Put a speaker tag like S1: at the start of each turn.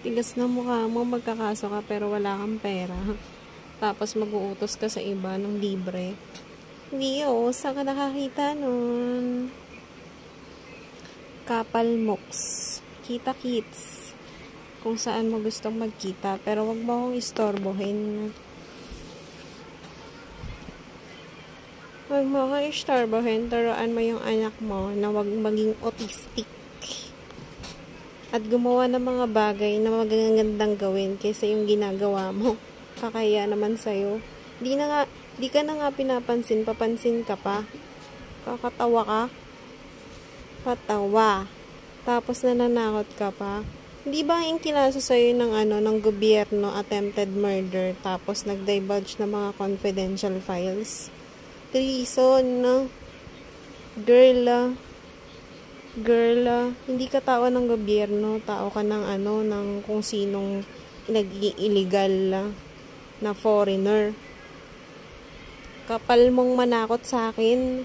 S1: Tigas na mukha mo, magkakaso ka pero wala kang pera. Tapos mag-uutos ka sa iba ng libre. Hindi saan ka nakakita nun? Kapal mooks. Kita kits. Kung saan mo gustong magkita. Pero wag mo akong istorbohin. Wag mo akong istorbohin. Turuan mo yung anak mo na wag maging autistic. At gumawa ng mga bagay na magagandang gawin kaysa yung ginagawa mo. Kakaya naman sa'yo. Di ka na nga pinapansin, papansin ka pa. Kakatawa ka. Patawa. Tapos nananakot ka pa. Di ba yung kinaso sa'yo ng gobyerno attempted murder tapos nag-divulge ng mga confidential files? Treason, no? Girl, hindi ka tao ng gobyerno, tao ka ng kung sinong nag-illegal na foreigner. Kapal mong manakot sa akin.